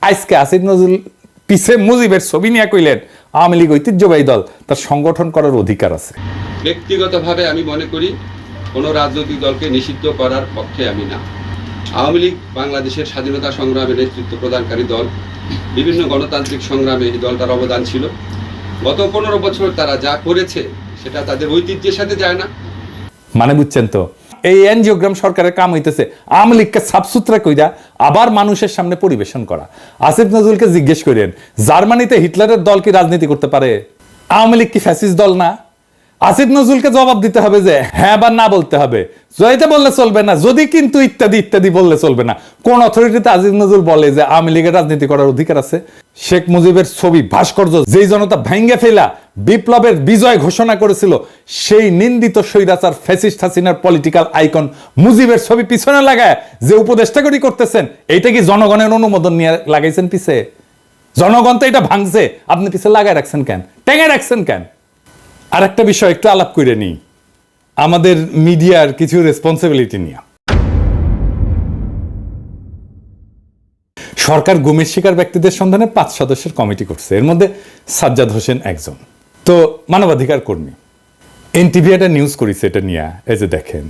আজকে আসিফ নজরুল পিছে মুজিবের ছবি নিয়ে কইলেন আওয়ামী লীগ ঐতিহ্যবাহী দল, তার সংগঠন করার অধিকার আছে। ব্যক্তিগতভাবে আমি মনে করি কোনো রাজনৈতিক দলকে নিষিদ্ধ করার পক্ষে আমি না। আওয়ামী লীগ বাংলাদেশের স্বাধীনতা সংগ্রামে নেতৃত্ব প্রদানকারী দল। বিভিন্ন গণতান্ত্রিক সংগ্রামে এই দলটার অবদান ছিল। গত 15 বছর তারা যা করেছে সেটা তাদের ঐতিহ্যের সাথে যায় না। মানে বুঝছেন তো, এই এনজিওগ্রাম সরকারের কাম হইতেছে আওয়ামী লীগকে সাফসুতরা কইরা আবার মানুষের সামনে পরিবেশন করা। আসিফ নজরুলকে জিজ্ঞেস করেন, জার্মানিতে হিটলারের দল কি রাজনীতি করতে পারে? আওয়ামী লীগ কি ফ্যাসিস্ট দল না? আসিফ নজরুলকে জবাব দিতে হবে যে হ্যাঁ বা না বলতে হবে। জয়তে বললে চলবে না, যদি কিন্তু ইত্যাদি ইত্যাদি বললে চলবে না। কোন অথরিটিতে আসিফ নজরুল বলে যে আওয়ামী লীগের রাজনীতি করার অধিকার আছে? শেখ মুজিবের ছবি ভাস্কর্য যেই জনতা ভেঙ্গে ফেলা বিপ্লবের বিজয় ঘোষণা করেছিল, সেই নিন্দিত স্বৈরাচার ফ্যাসিস্ট হাসিনার পলিটিক্যাল আইকন মুজিবের ছবি পিছনে লাগায় যে উপদেষ্টাগরি করতেছেন, এইটা কি জনগণের অনুমোদন নিয়ে লাগাইছেন পিছে? জনগণ তো এটা ভাঙছে, আপনি পিছে লাগাই রাখছেন কেন, টেঙে রাখছেন কেন? আর একটা বিষয় একটু আলাপ করে নিই, আমাদের মিডিয়ার কিছু রেসপন্সিবিলিটি নিয়ে। সরকার গুমের শিকার ব্যক্তিদের সন্ধানে 5 সদস্যের কমিটি করছে, এর মধ্যে সাজ্জাদ হোসেন একজন। তো মানবাধিকার কর্মী এনটিভি একটা নিউজ করেছে এটা নিয়ে, এই যে দেখেন,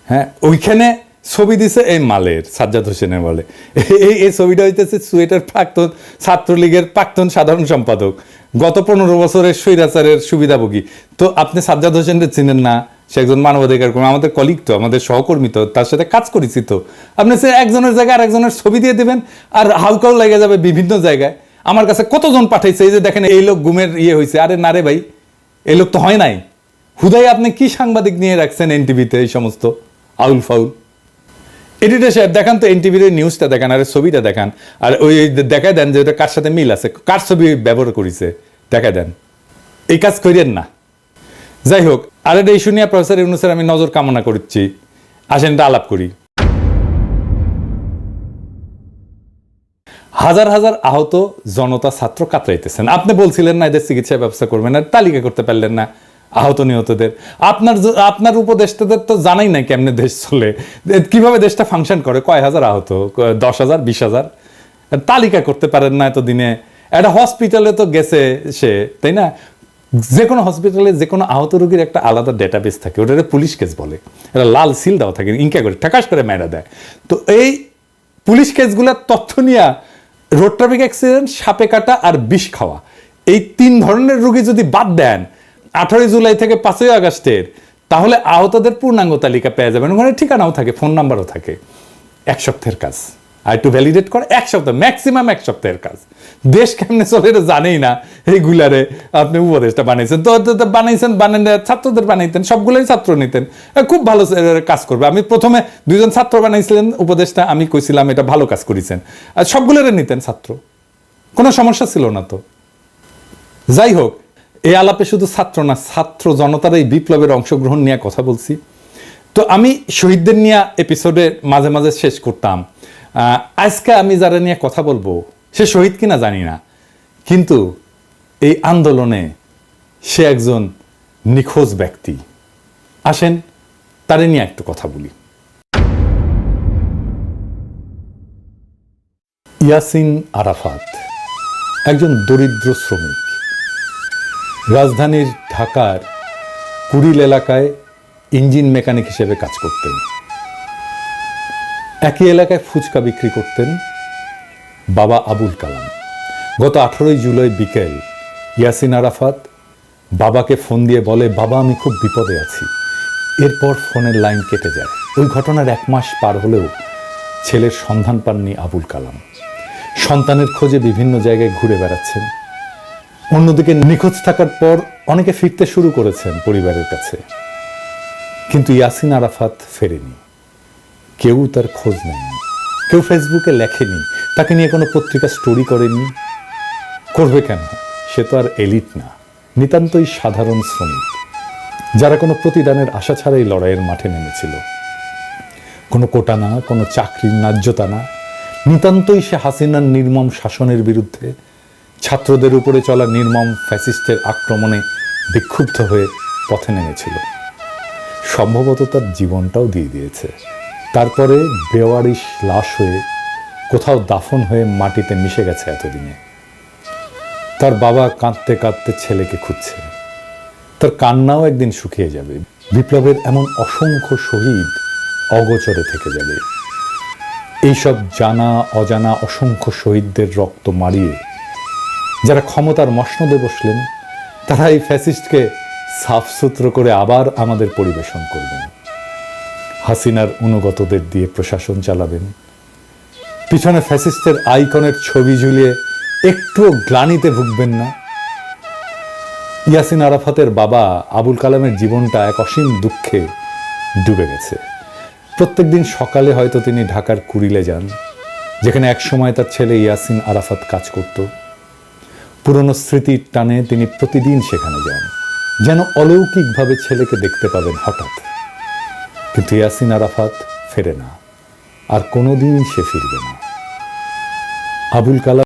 হ্যাঁ ওইখানে ছবি দিছে এই মালের, সাজ্জাদ হোসেনের বলে এই ছবিটা হইতেছে সুয়েটের প্রাক্তন ছাত্রলীগের প্রাক্তন সাধারণ সম্পাদক, গত 15 বছরের স্বৈরাচারের সুবিধাভোগী। তো আপনি সাজ্জাদ হোসেনকে চিনেন না? সে একজন মানবাধিকার কর্মী, আমাদের কলিগ তো, আমাদের সহকর্মী তো, তার সাথে কাজ করেছি তো। আপনি সে একজনের জায়গায় আর একজনের ছবি দিয়ে দেবেন আর হাউকাউ লেগে যাবে বিভিন্ন জায়গায়। আমার কাছে কতজন পাঠাইছে, এই যে দেখেন এই লোক গুমের হয়েছে। আরে না রে ভাই, এই লোক তো হয় নাই। হুদাই আপনি কি সাংবাদিক নিয়ে রাখছেন এনটিভিতে এই সমস্ত আউল ফাউল? এডিটর সাহেব দেখান তো এনটিভির নিউজটা দেখান, আর ছবিটা দেখান, আর ওই দেখা দেন যে ওটা কার সাথে মিল আছে, কার ছবি ব্যবহার করেছে দেখা দেন। এই কাজ করেন না। যাই হোক, আর এটা ইস্যু নিয়ে প্রফেসর ইউনূসের আমি নজর কামনা করছি। আসেন এটা আলাপ করি। হাজার হাজার আহত জনতা ছাত্র কাতরাইতেছেন। আপনি বলছিলেন না এদের চিকিৎসা ব্যবস্থা করবেন, আর তালিকা করতে পারলেন না আহত নিহতদের। আপনার উপদেষ্টাদের তো জানাই নাই কেমনে দেশ চলে, কিভাবে দেশটা ফাংশন করে, কয় হাজার আহত, 10,000 20,000, তালিকা করতে পারেন না এতদিনে। একটা হসপিটালে তো গেছে সে, তাই না? যে কোনো হসপিটালে যে কোনো আহত রোগীর একটা আলাদা ডেটাবেস থাকে, ওটারে পুলিশ কেস বলে, এটা লাল সিল দেওয়া থাকে, ইনকা করে ঠাকাস করে মেরা দেয়। তো এই পুলিশ কেসগুলোর তথ্য নিয়ে রোড ট্রাফিক অ্যাক্সিডেন্ট, সাপে কাটা আর বিষ খাওয়া, এই 3 ধরনের রোগী যদি বাদ দেন 18 জুলাই থেকে 5 আগস্টের, তাহলে আহতদের পূর্ণাঙ্গ তালিকা পেয়ে যাবেন। ওখানে ঠিকানাও থাকে, ফোন নাম্বারও থাকে। 1 সপ্তাহের কাজ, আর একটু ভ্যালিডেট করে 1 সপ্তাহ, ম্যাক্সিমাম 1 সপ্তাহের কাজ। দেশ কেমনে চলে এটা জানেই না, এইগুলারে আপনি উপদেশটা বানাইছেন তো বানাইছেন, বানান ছাত্রদের বানাইতেন, সবগুলোই ছাত্র নিতেন, খুব ভালো কাজ করবে। আমি প্রথমে 2 জন ছাত্র বানাইছিলেন উপদেশটা, আমি কইছিলাম এটা ভালো কাজ করেছেন, আর সবগুলোরে নিতেন ছাত্র, কোনো সমস্যা ছিল না তো। যাই হোক, এই আলাপে শুধু ছাত্র না, ছাত্র জনতার এই বিপ্লবের অংশগ্রহণ নিয়ে কথা বলছি। তো আমি শহীদদের নিয়ে এপিসোডে মাঝে মাঝে শেষ করতাম। আজকে আমি যারা নিয়ে কথা বলবো সে শহীদ কিনা জানি না, কিন্তু এই আন্দোলনে সে একজন নিখোঁজ ব্যক্তি। আসেন তারে নিয়ে একটু কথা বলি। ইয়াসিন আরাফাত একজন দরিদ্র শ্রমিক, রাজধানীর ঢাকার কুড়িল এলাকায় ইঞ্জিন মেকানিক হিসেবে কাজ করতেন। একই এলাকায় ফুচকা বিক্রি করতেন বাবা আবুল কালাম। গত 18 জুলাই বিকেল ইয়াসিন আরাফাত বাবাকে ফোন দিয়ে বলে, বাবা আমি খুব বিপদে আছি। এরপর ফোনের লাইন কেটে যায়। ওই ঘটনার 1 মাস পার হলেও ছেলের সন্ধান পাননি আবুল কালাম। সন্তানের খোঁজে বিভিন্ন জায়গায় ঘুরে বেড়াচ্ছেন। অন্যদিকে নিখোঁজ থাকার পর অনেকে ফিরতে শুরু করেছেন পরিবারের কাছে, কিন্তু ইয়াসিন আরাফাত ফেরেনি। কেউ তার খোঁজ নেয়নি, কেউ ফেসবুকে লেখেনি, তাকে নিয়ে কোনো পত্রিকা স্টোরি করেনি। করবে কেন? সে তো আর এলিট না, নিতান্তই সাধারণ শ্রমিক, যারা কোনো প্রতিদানের আশা ছাড়াই লড়াইয়ের মাঠে নেমেছিল। কোনো কোটা না, কোনো চাকরির ন্যায্যতা না, নিতান্তই সে হাসিনার নির্মম শাসনের বিরুদ্ধে, ছাত্রদের উপরে চলা নির্মম ফ্যাসিস্টের আক্রমণে বিক্ষুব্ধ হয়ে পথে নেমেছিল। সম্ভবত তার জীবনটাও দিয়ে দিয়েছে। তারপরে বেওয়ারিশ লাশ হয়ে কোথাও দাফন হয়ে মাটিতে মিশে গেছে এতদিনে। তার বাবা কাঁদতে কাঁদতে ছেলেকে খুঁজছে। তার কান্নাও একদিন শুকিয়ে যাবে। বিপ্লবের এমন অসংখ্য শহীদ অগোচরে থেকে যাবে। এইসব জানা অজানা অসংখ্য শহীদদের রক্ত মারিয়ে যারা ক্ষমতার মসনদে বসলেন, তারা এই ফ্যাসিস্টকে সাফসুতরো করে আবার আমাদের পরিবেশন করবেন। হাসিনার অনুগতদের দিয়ে প্রশাসন চালাবেন। পিছনে ফ্যাসিস্টের আইকনের ছবি ঝুলিয়ে একটুও গ্লানিতে ভুগবেন না। ইয়াসিন আরাফাতের বাবা আবুল কালামের জীবনটা এক অসীম দুঃখে ডুবে গেছে। প্রত্যেকদিন সকালে হয়তো তিনি ঢাকার কুড়িলে যান, যেখানে একসময় তার ছেলে ইয়াসিন আরাফাত কাজ করত। পুরনো স্মৃতির টানে তিনি প্রতিদিন সেখানে যান, যেন অলৌকিকভাবে ছেলেকে দেখতে পাবেন হঠাৎ। কিন্তু ইয়াসিন আরাফাত ফেরে না, আর কোনোদিন সে ফিরবে না। আবুল কালাম